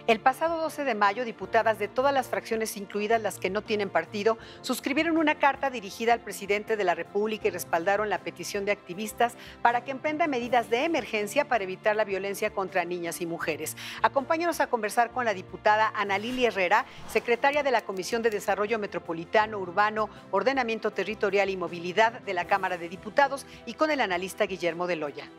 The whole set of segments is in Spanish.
El pasado 12 de mayo, diputadas de todas las fracciones, incluidas las que no tienen partido, suscribieron una carta dirigida al presidente de la República y respaldaron la petición de activistas para que emprenda medidas de emergencia para evitar la violencia contra niñas y mujeres. Acompáñanos a conversar con la diputada Ana Lili Herrera, secretaria de la Comisión de Desarrollo Metropolitano, Urbano, Ordenamiento Territorial y Movilidad de la Cámara de Diputados, y con el analista Guillermo de Loya.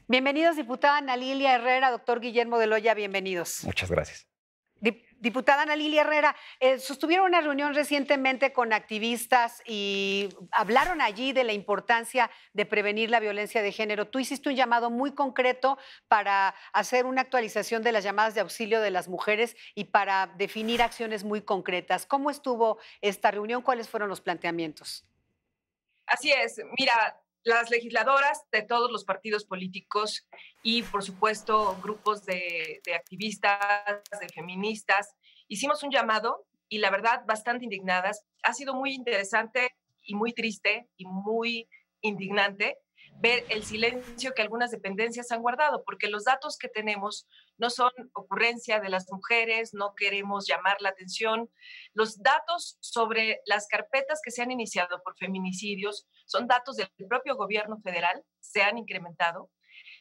Bienvenidos, diputada Ana Lilia Herrera, doctor Guillermo de Loya, bienvenidos. Muchas gracias. Diputada Ana Lilia Herrera, sostuvieron una reunión recientemente con activistas y hablaron allí de la importancia de prevenir la violencia de género. Tú hiciste un llamado muy concreto para hacer una actualización de las llamadas de auxilio de las mujeres y para definir acciones muy concretas. ¿Cómo estuvo esta reunión? ¿Cuáles fueron los planteamientos? Así es. Mira, las legisladoras de todos los partidos políticos y, por supuesto, grupos de activistas, de feministas, hicimos un llamado y, la verdad, bastante indignadas. Ha sido muy interesante y muy triste y muy indignante ver el silencio que algunas dependencias han guardado, porque los datos que tenemos no son ocurrencia de las mujeres, no queremos llamar la atención. Los datos sobre las carpetas que se han iniciado por feminicidios son datos del propio gobierno federal, se han incrementado.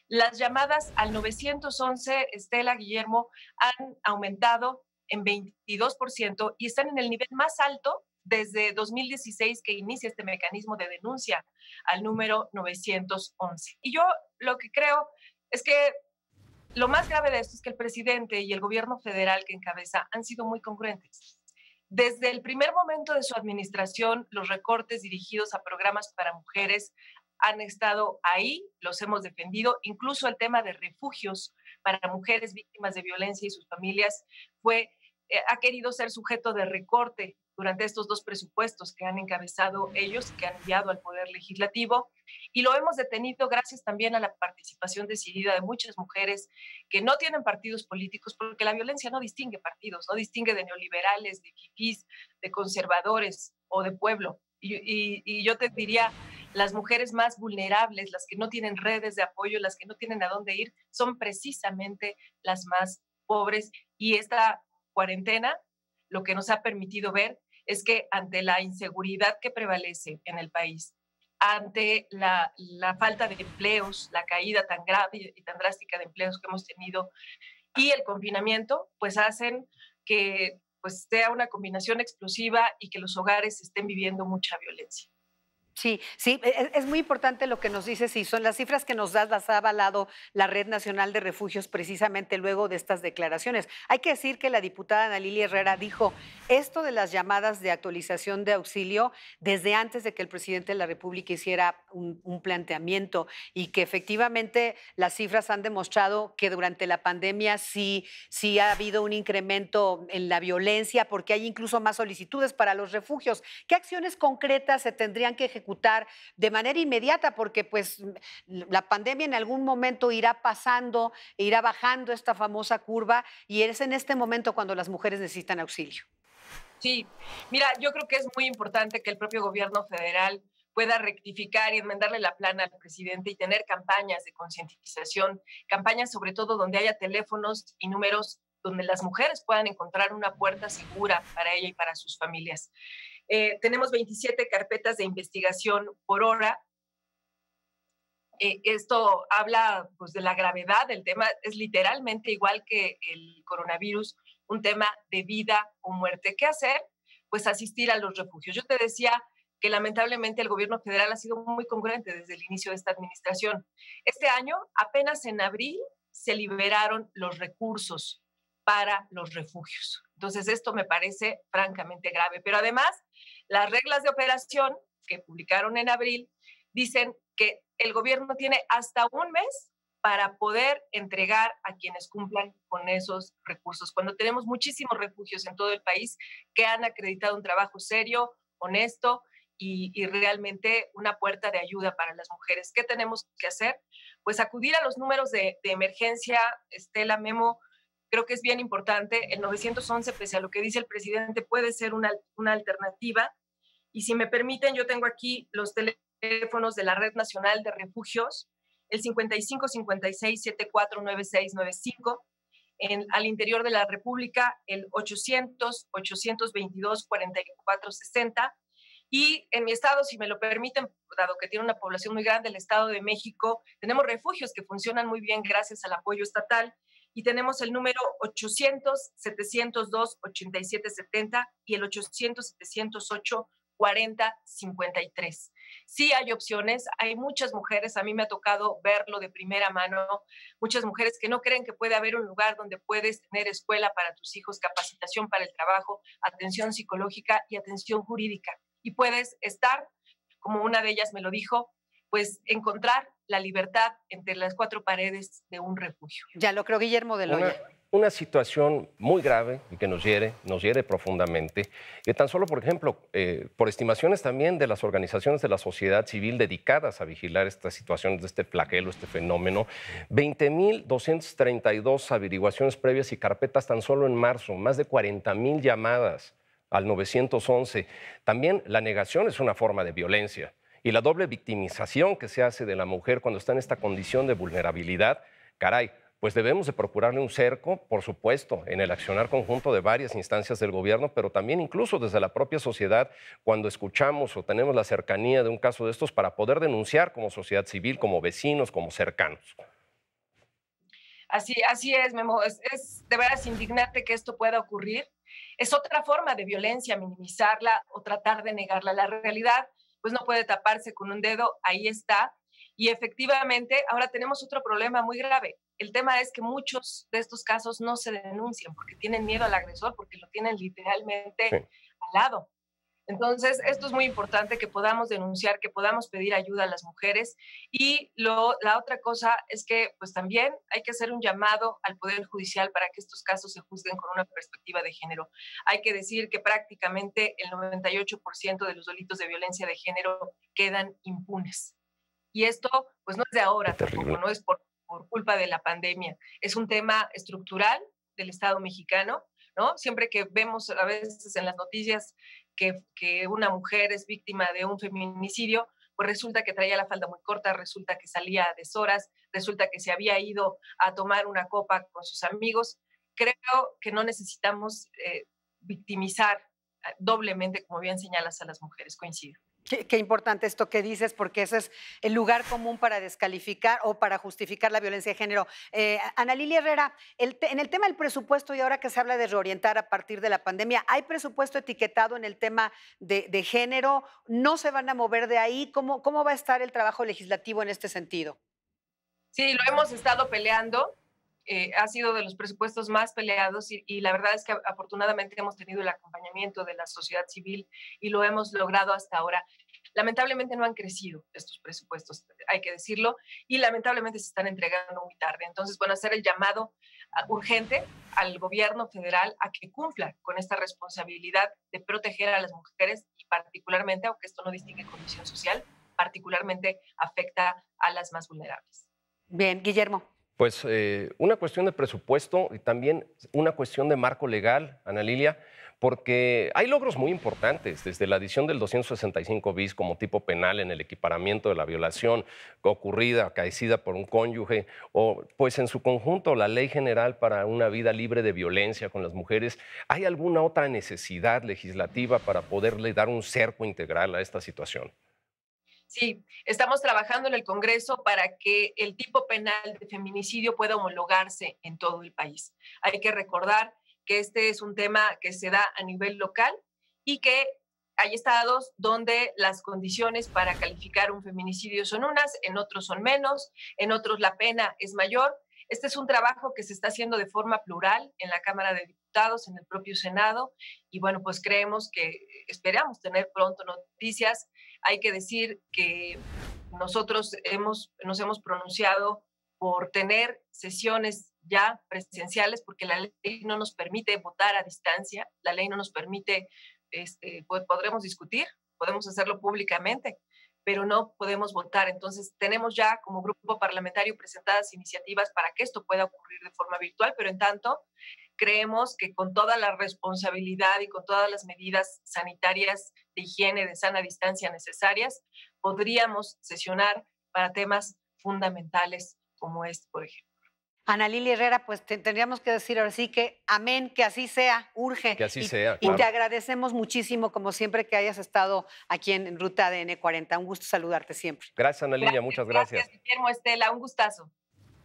Las llamadas al 911, Estela, Guillermo, han aumentado en 22% y están en el nivel más alto desde 2016 que inicia este mecanismo de denuncia al número 911. Y yo lo que creo es que lo más grave de esto es que el presidente y el gobierno federal que encabeza han sido muy congruentes. Desde el primer momento de su administración, los recortes dirigidos a programas para mujeres han estado ahí, los hemos defendido, incluso el tema de refugios para mujeres víctimas de violencia y sus familias ha querido ser sujeto de recorte durante estos dos presupuestos que han encabezado ellos y que han enviado al Poder Legislativo. Y lo hemos detenido gracias también a la participación decidida de muchas mujeres que no tienen partidos políticos, porque la violencia no distingue partidos, no distingue de neoliberales, de fifís, de conservadores o de pueblo. Y yo te diría, las mujeres más vulnerables, las que no tienen redes de apoyo, las que no tienen a dónde ir, son precisamente las más pobres. Y esta cuarentena lo que nos ha permitido ver es que ante la inseguridad que prevalece en el país, ante la falta de empleos, la caída tan grave y tan drástica de empleos que hemos tenido y el confinamiento, pues hacen que pues sea una combinación explosiva y que los hogares estén viviendo mucha violencia. Sí, sí, es muy importante lo que nos dices y son las cifras que nos das, las ha avalado la Red Nacional de Refugios precisamente luego de estas declaraciones. Hay que decir que la diputada Ana Lili Herrera dijo esto de las llamadas de actualización de auxilio desde antes de que el presidente de la República hiciera un planteamiento y que efectivamente las cifras han demostrado que durante la pandemia sí ha habido un incremento en la violencia porque hay incluso más solicitudes para los refugios. ¿Qué acciones concretas se tendrían que ejecutar de manera inmediata? Porque pues la pandemia en algún momento irá pasando, e irá bajando esta famosa curva y es en este momento cuando las mujeres necesitan auxilio. Sí, mira, yo creo que es muy importante que el propio gobierno federal pueda rectificar y enmendarle la plana al presidente y tener campañas de concientización, campañas sobre todo donde haya teléfonos y números donde las mujeres puedan encontrar una puerta segura para ella y para sus familias. Tenemos 27 carpetas de investigación por hora. Esto habla pues, de la gravedad del tema. Es literalmente igual que el coronavirus, un tema de vida o muerte. ¿Qué hacer? Pues asistir a los refugios. Yo te decía que lamentablemente el gobierno federal ha sido muy congruente desde el inicio de esta administración. Este año, apenas en abril, se liberaron los recursos para los refugios. Entonces, esto me parece francamente grave. Pero además, las reglas de operación que publicaron en abril dicen que el gobierno tiene hasta un mes para poder entregar a quienes cumplan con esos recursos. Cuando tenemos muchísimos refugios en todo el país que han acreditado un trabajo serio, honesto y realmente una puerta de ayuda para las mujeres. ¿Qué tenemos que hacer? Pues acudir a los números de emergencia, Estela, Memo. Creo que es bien importante. El 911, pese a lo que dice el presidente, puede ser una alternativa. Y si me permiten, yo tengo aquí los teléfonos de la Red Nacional de Refugios, el 55 56 74 96 95, al interior de la República, el 800 822 44 60. Y en mi estado, si me lo permiten, dado que tiene una población muy grande, el Estado de México, tenemos refugios que funcionan muy bien gracias al apoyo estatal y tenemos el número 800-702-8770 y el 800-708-4053. Sí hay opciones, hay muchas mujeres, a mí me ha tocado verlo de primera mano, muchas mujeres que no creen que puede haber un lugar donde puedes tener escuela para tus hijos, capacitación para el trabajo, atención psicológica y atención jurídica. Y puedes estar, como una de ellas me lo dijo, pues encontrar la libertad entre las cuatro paredes de un refugio. Ya lo creo, Guillermo de Loya. Una situación muy grave y que nos hiere profundamente, que tan solo, por ejemplo, por estimaciones también de las organizaciones de la sociedad civil dedicadas a vigilar estas situaciones de este flagelo, este fenómeno, 20.232 averiguaciones previas y carpetas tan solo en marzo, más de 40.000 llamadas al 911. También la negación es una forma de violencia y la doble victimización que se hace de la mujer cuando está en esta condición de vulnerabilidad, caray, pues debemos de procurarle un cerco, por supuesto, en el accionar conjunto de varias instancias del gobierno, pero también incluso desde la propia sociedad, cuando escuchamos o tenemos la cercanía de un caso de estos para poder denunciar como sociedad civil, como vecinos, como cercanos. Así es, Memo. Es de veras indignante que esto pueda ocurrir. Es otra forma de violencia, minimizarla o tratar de negarla. La realidad, pues no puede taparse con un dedo, ahí está. Y efectivamente, ahora tenemos otro problema muy grave. El tema es que muchos de estos casos no se denuncian porque tienen miedo al agresor, porque lo tienen literalmente Sí. al lado. Entonces, esto es muy importante que podamos denunciar, que podamos pedir ayuda a las mujeres. Y la otra cosa es que pues también hay que hacer un llamado al Poder Judicial para que estos casos se juzguen con una perspectiva de género. Hay que decir que prácticamente el 98% de los delitos de violencia de género quedan impunes. Y esto pues no es de ahora tampoco, no es por culpa de la pandemia. Es un tema estructural del Estado mexicano, ¿no? Siempre que vemos a veces en las noticias que una mujer es víctima de un feminicidio, pues resulta que traía la falda muy corta, resulta que salía a deshoras, resulta que se había ido a tomar una copa con sus amigos. Creo que no necesitamos victimizar doblemente, como bien señalas, a las mujeres. Coincido. Qué importante esto que dices, porque ese es el lugar común para descalificar o para justificar la violencia de género. Ana Lilia Herrera, en el tema del presupuesto y ahora que se habla de reorientar a partir de la pandemia, ¿hay presupuesto etiquetado en el tema de género? ¿No se van a mover de ahí? ¿Cómo va a estar el trabajo legislativo en este sentido? Sí, lo hemos estado peleando. Ha sido de los presupuestos más peleados y la verdad es que afortunadamente hemos tenido el acompañamiento de la sociedad civil y lo hemos logrado hasta ahora. Lamentablemente no han crecido estos presupuestos, hay que decirlo, y lamentablemente se están entregando muy tarde. Entonces, bueno, hacer el llamado urgente al gobierno federal a que cumpla con esta responsabilidad de proteger a las mujeres y particularmente, aunque esto no distingue condición social, particularmente afecta a las más vulnerables. Bien, Guillermo. Pues una cuestión de presupuesto y también una cuestión de marco legal, Ana Lilia, porque hay logros muy importantes, desde la adición del 265 bis como tipo penal en el equiparamiento de la violación ocurrida, acaecida por un cónyuge, o pues en su conjunto la Ley General para una vida libre de violencia con las mujeres. ¿Hay alguna otra necesidad legislativa para poderle dar un cerco integral a esta situación? Sí, estamos trabajando en el Congreso para que el tipo penal de feminicidio pueda homologarse en todo el país. Hay que recordar que este es un tema que se da a nivel local y que hay estados donde las condiciones para calificar un feminicidio son unas, en otros son menos, en otros la pena es mayor. Este es un trabajo que se está haciendo de forma plural en la Cámara de Diputados, en el propio Senado, y bueno, pues creemos que esperamos tener pronto noticias. Hay que decir que nosotros nos hemos pronunciado por tener sesiones ya presenciales porque la ley no nos permite votar a distancia, la ley no nos permite, podremos discutir, podemos hacerlo públicamente, pero no podemos votar. Entonces, tenemos ya como grupo parlamentario presentadas iniciativas para que esto pueda ocurrir de forma virtual, pero en tanto, creemos que con toda la responsabilidad y con todas las medidas sanitarias de higiene, de sana distancia necesarias, podríamos sesionar para temas fundamentales como este, por ejemplo. Ana Lily Herrera, pues tendríamos que decir ahora sí que amén, que así sea, urge. Que así sea, Y claro. te agradecemos muchísimo, como siempre, que hayas estado aquí en Ruta ADN 40. Un gusto saludarte siempre. Gracias, Ana Lilia, muchas gracias. Gracias, Guillermo, Estela, un gustazo.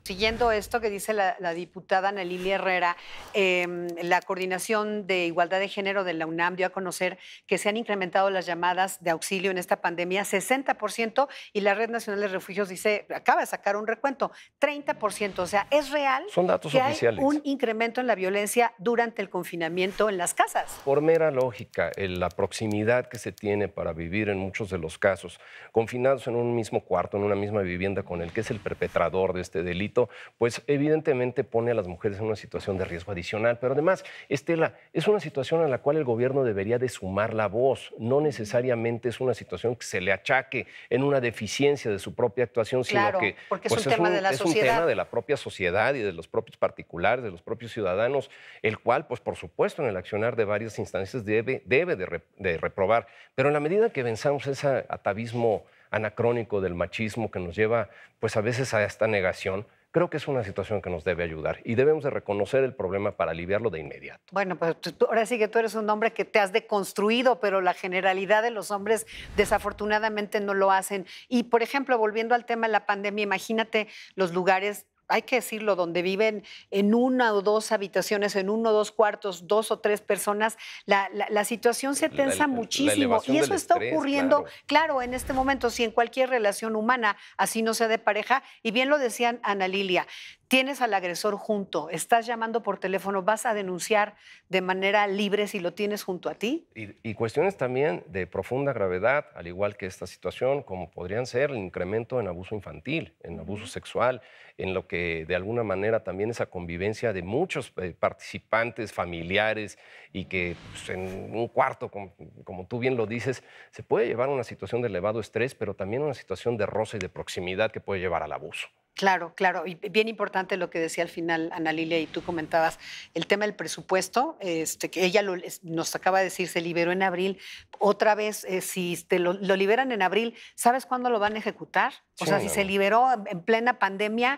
Siguiendo esto que dice la diputada Ana Lily Herrera, la Coordinación de Igualdad de Género de la UNAM dio a conocer que se han incrementado las llamadas de auxilio en esta pandemia 60% y la Red Nacional de Refugios dice, acaba de sacar un recuento, 30%. O sea, es real Son datos que oficiales. hay un incremento en la violencia durante el confinamiento en las casas. Por mera lógica, la proximidad que se tiene para vivir en muchos de los casos, confinados en un mismo cuarto, en una misma vivienda con el que es el perpetrador de este delito, pues evidentemente pone a las mujeres en una situación de riesgo adicional. Pero además, Estela, es una situación en la cual el gobierno debería de sumar la voz. No necesariamente es una situación que se le achaque en una deficiencia de su propia actuación, Claro, sino que porque es pues, un tema de la es un sociedad. tema de la propia sociedad y de los propios particulares, de los propios ciudadanos, el cual, pues por supuesto, en el accionar de varias instancias debe de reprobar. Pero en la medida que venzamos ese atavismo anacrónico del machismo que nos lleva, pues a veces a esta negación, creo que es una situación que nos debe ayudar y debemos de reconocer el problema para aliviarlo de inmediato. Bueno, pues ahora sí que tú eres un hombre que te has deconstruido, pero la generalidad de los hombres desafortunadamente no lo hacen. Y, por ejemplo, volviendo al tema de la pandemia, imagínate los lugares, hay que decirlo, donde viven en una o dos habitaciones, en uno o dos cuartos, 2 o 3 personas, la situación se tensa muchísimo. elevación Y eso del está estrés, ocurriendo, claro. claro, en este momento, si en cualquier relación humana, así no sea de pareja. Y bien lo decían Ana Lilia, tienes al agresor junto, estás llamando por teléfono, vas a denunciar de manera libre si lo tienes junto a ti. Y cuestiones también de profunda gravedad, al igual que esta situación, como podrían ser el incremento en abuso infantil, en abuso sexual, en lo que de alguna manera también esa convivencia de muchos participantes familiares y que pues, en un cuarto, como tú bien lo dices, se puede llevar a una situación de elevado estrés, pero también una situación de roce y de proximidad que puede llevar al abuso. Claro, claro. Y bien importante lo que decía al final Ana Lilia y tú comentabas, el tema del presupuesto, que ella nos acaba de decir, se liberó en abril. Otra vez, si lo liberan en abril, ¿sabes cuándo lo van a ejecutar? O sea, si se liberó en plena pandemia,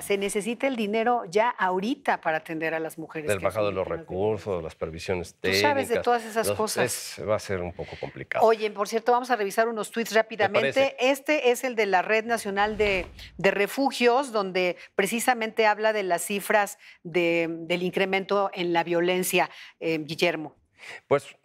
se necesita el dinero ya ahorita para atender a las mujeres. Del bajado de los recursos, las previsiones técnicas. Tú sabes de todas esas cosas. Va a ser un poco complicado. Oye, por cierto, vamos a revisar unos tweets rápidamente. Este es el de la Red Nacional de Refugios, donde precisamente habla de las cifras del incremento en la violencia, Guillermo. Pues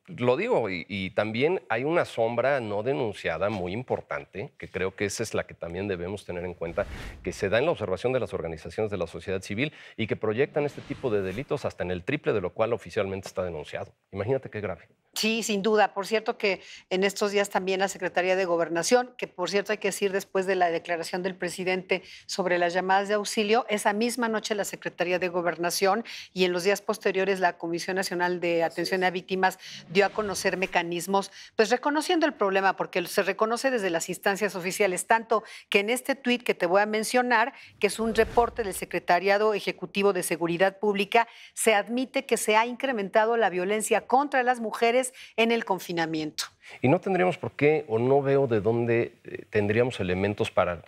lo digo, y también hay una sombra no denunciada muy importante, que creo que esa es la que también debemos tener en cuenta, que se da en la observación de las organizaciones de la sociedad civil y que proyectan este tipo de delitos hasta en el triple de lo cual oficialmente está denunciado. Imagínate qué grave. Sí, sin duda. Por cierto que en estos días también la Secretaría de Gobernación, que por cierto hay que decir después de la declaración del presidente sobre las llamadas de auxilio, esa misma noche la Secretaría de Gobernación y en los días posteriores la Comisión Nacional de Atención a Víctimas dio a conocer mecanismos, pues reconociendo el problema, porque se reconoce desde las instancias oficiales, tanto que en este tuit que te voy a mencionar, que es un reporte del Secretariado Ejecutivo de Seguridad Pública, se admite que se ha incrementado la violencia contra las mujeres en el confinamiento. Y no tendríamos por qué, o no veo de dónde tendríamos elementos para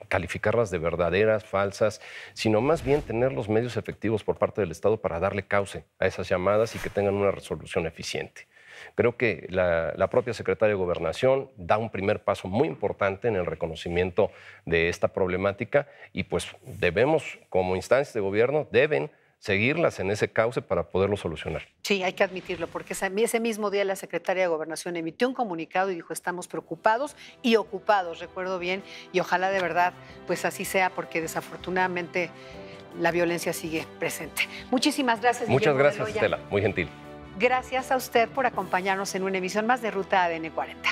calificarlas de verdaderas, falsas, sino más bien tener los medios efectivos por parte del Estado para darle cauce a esas llamadas y que tengan una resolución eficiente. Creo que la propia Secretaría de Gobernación da un primer paso muy importante en el reconocimiento de esta problemática y pues debemos, como instancias de gobierno, deben seguirlas en ese cauce para poderlo solucionar. Sí, hay que admitirlo, porque ese mismo día la Secretaría de Gobernación emitió un comunicado y dijo, estamos preocupados y ocupados, recuerdo bien, y ojalá de verdad pues así sea, porque desafortunadamente la violencia sigue presente. Muchísimas gracias. Muchas Guillermo gracias, Beloya. Estela, muy gentil. Gracias a usted por acompañarnos en una emisión más de Ruta ADN 40.